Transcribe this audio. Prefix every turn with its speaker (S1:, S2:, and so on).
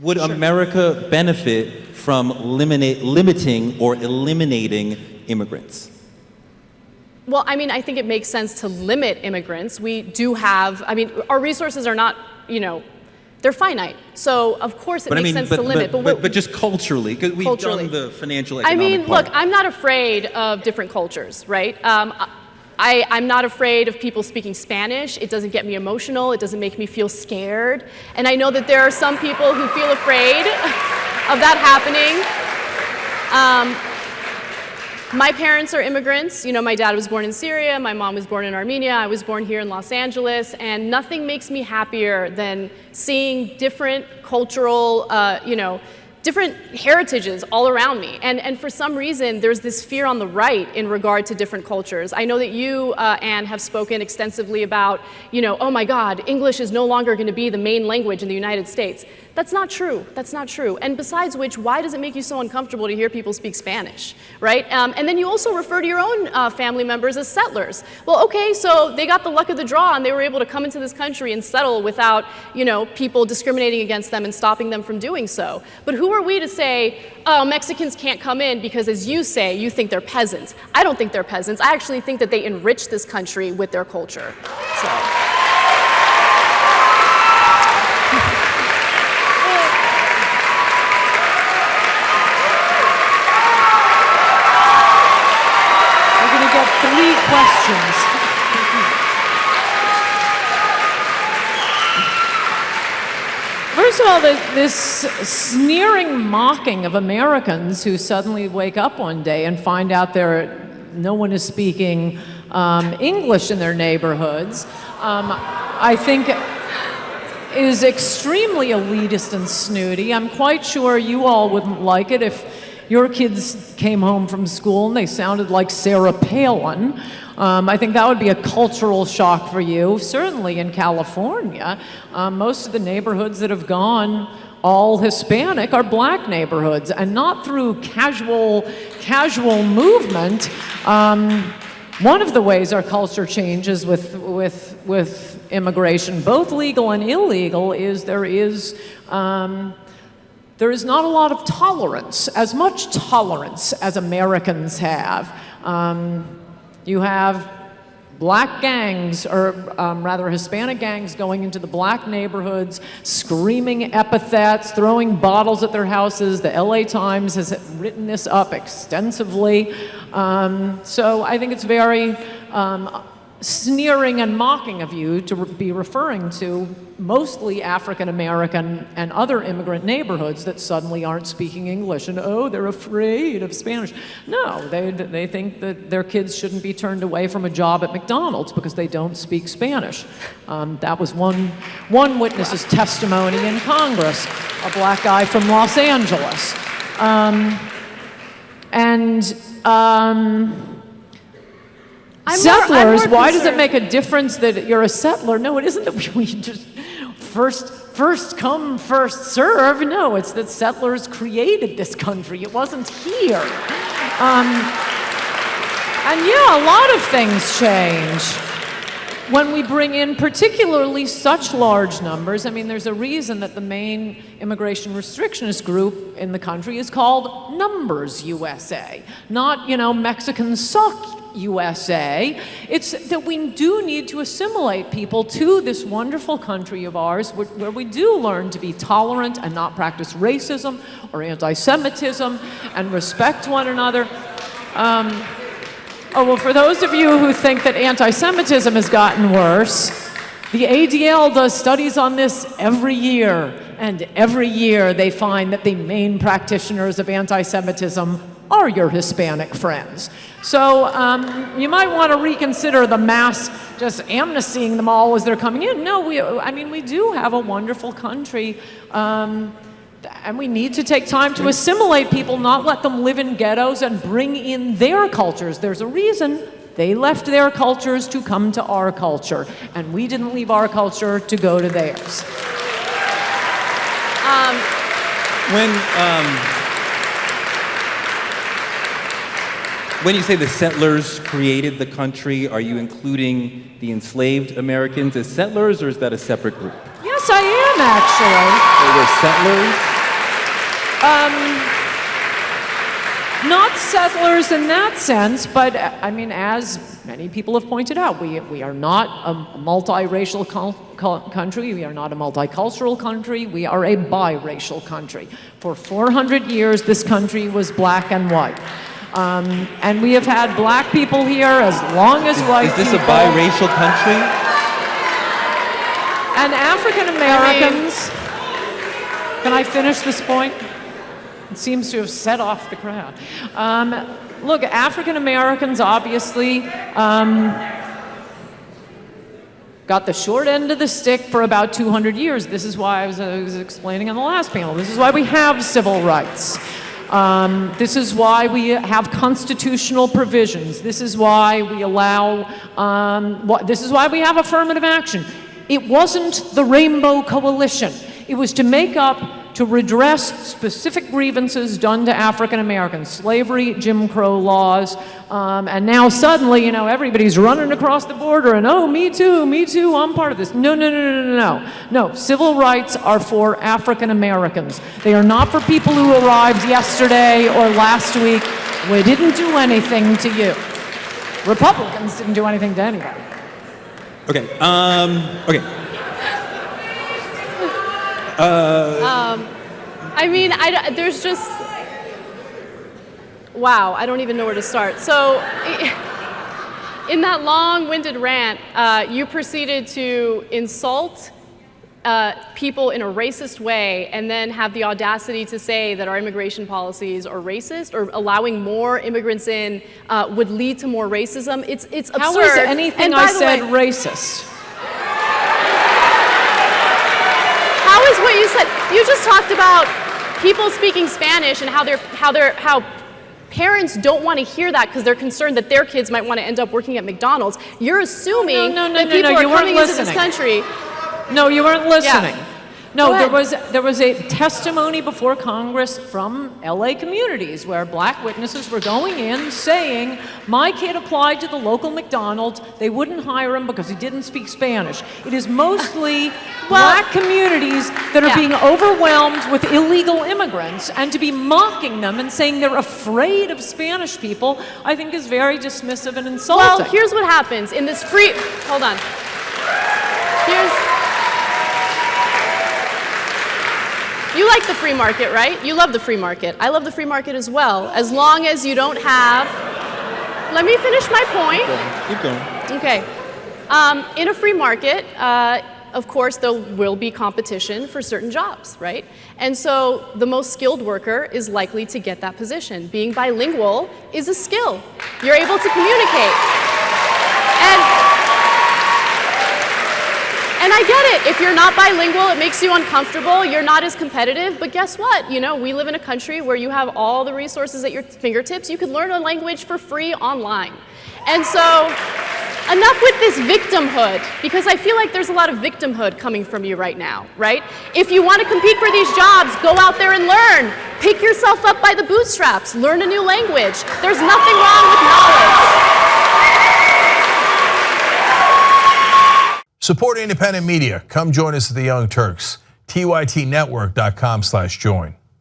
S1: Would America benefit from limiting or eliminating immigrants?
S2: Well, I mean, I think it makes sense to limit immigrants. We do have, I mean, our resources are not, they're finite. So, of course, it makes sense to limit.
S1: But just culturally, because we've done the financial economic
S2: I mean,
S1: part.
S2: look, I'm not afraid of different cultures, right? I'm not afraid of people speaking Spanish. It doesn't get me emotional. It doesn't make me feel scared. And I know that there are some people who feel afraid of that happening. My parents are immigrants. My dad was born in Syria. My mom was born in Armenia. I was born here in Los Angeles. And nothing makes me happier than seeing different cultural, different heritages all around me. And for some reason, there's this fear on the right in regard to different cultures. I know that you, Anne, have spoken extensively about, oh my God, English is no longer going to be the main language in the United States. That's not true. That's not true. And besides which, why does it make you so uncomfortable to hear people speak Spanish, right? And then you also refer to your own family members as settlers. Well, okay, so they got the luck of the draw and they were able to come into this country and settle without, people discriminating against them and stopping them from doing so. But who are we to say, oh, Mexicans can't come in because, as you say, you think they're peasants? I don't think they're peasants. I actually think that they enrich this country with their culture. So.
S3: Three questions. First of all, this sneering mocking of Americans who suddenly wake up one day and find out no one is speaking English in their neighborhoods, I think is extremely elitist and snooty. I'm quite sure you all wouldn't like it if your kids came home from school and they sounded like Sarah Palin. I think that would be a cultural shock for you. Certainly in California, most of the neighborhoods that have gone all Hispanic are black neighborhoods, and not through casual movement. One of the ways our culture changes with immigration, both legal and illegal, is there is not a lot of tolerance, as much tolerance as Americans have. You have black gangs, or rather Hispanic gangs, going into the black neighborhoods, screaming epithets, throwing bottles at their houses. The LA Times has written this up extensively. So I think it's very sneering and mocking of you to be referring to mostly African American and other immigrant neighborhoods that suddenly aren't speaking English, and they're afraid of Spanish. No, they think that their kids shouldn't be turned away from a job at McDonald's because they don't speak Spanish. That was one witness's testimony in Congress, a black guy from Los Angeles. Settlers, why does it make a difference that you're a settler? No, it isn't that we just first come, first serve. No, it's that settlers created this country. It wasn't here. And yeah, a lot of things change when we bring in particularly such large numbers. I mean, there's a reason that the main immigration restrictionist group in the country is called Numbers USA, not, Mexicans suck USA. It's that we do need to assimilate people to this wonderful country of ours where we do learn to be tolerant and not practice racism or anti-Semitism and respect one another. For those of you who think that anti-Semitism has gotten worse, the ADL does studies on this every year, and every year they find that the main practitioners of anti-Semitism are your Hispanic friends. So you might want to reconsider the mass just amnestying them all as they're coming in. No, we do have a wonderful country, and we need to take time to assimilate people, not let them live in ghettos and bring in their cultures. There's a reason they left their cultures to come to our culture, and we didn't leave our culture to go to theirs.
S1: When you say the settlers created the country, are you including the enslaved Americans as settlers, or is that a separate group?
S3: Yes, I am, actually.
S1: They were settlers?
S3: Not settlers in that sense, but I mean, as many people have pointed out, we are not a multiracial country, we are not a multicultural country, we are a biracial country. For 400 years, this country was black and white. And we have had black people here as long as white people.
S1: Is this a biracial country?
S3: And African Americans, can I finish this point? It seems to have set off the crowd. Look, African Americans obviously got the short end of the stick for about 200 years. This is why I was explaining on the last panel. This is why we have civil rights. This is why we have constitutional provisions. This is why we allow, this is why we have affirmative action. It wasn't the Rainbow Coalition. It was to make up, to redress specific grievances done to African Americans, slavery, Jim Crow laws, and now suddenly, you know, everybody's running across the border and, oh, me too, I'm part of this. No. No, civil rights are for African Americans. They are not for people who arrived yesterday or last week. We didn't do anything to you. Republicans didn't do anything to anybody.
S1: Okay,
S2: I mean, there's just, wow, I don't even know where to start. So, in that long-winded rant, you proceeded to insult people in a racist way and then have the audacity to say that our immigration policies are racist or allowing more immigrants in would lead to more racism. It's absurd.
S3: How is anything I said racist?
S2: How is what you said? You just talked about people speaking Spanish and how parents don't want to hear that because they're concerned that their kids might want to end up working at McDonald's. You're assuming that people are coming into this country.
S3: No, you weren't listening.
S2: Yeah.
S3: No, there was a testimony before Congress from LA communities where black witnesses were going in saying, my kid applied to the local McDonald's, they wouldn't hire him because he didn't speak Spanish. It is mostly black communities that are being overwhelmed with illegal immigrants, and to be mocking them and saying they're afraid of Spanish people, I think is very dismissive and insulting.
S2: Well, here's what happens in this free, hold on. You like the free market, right? You love the free market. I love the free market as well, as long as you don't have, let me finish my point.
S1: Keep going.
S2: Okay. In a free market, of course, there will be competition for certain jobs, right? And so the most skilled worker is likely to get that position. Being bilingual is a skill. You're able to communicate. And I get it. If you're not bilingual, it makes you uncomfortable. You're not as competitive. But guess what? You know, we live in a country where you have all the resources at your fingertips. You can learn a language for free online. And so, enough with this victimhood, because I feel like there's a lot of victimhood coming from you right now, right? If you want to compete for these jobs, go out there and learn. Pick yourself up by the bootstraps. Learn a new language. There's nothing wrong with knowledge.
S4: Support independent media. Come join us at the Young Turks. TYTnetwork.com/join.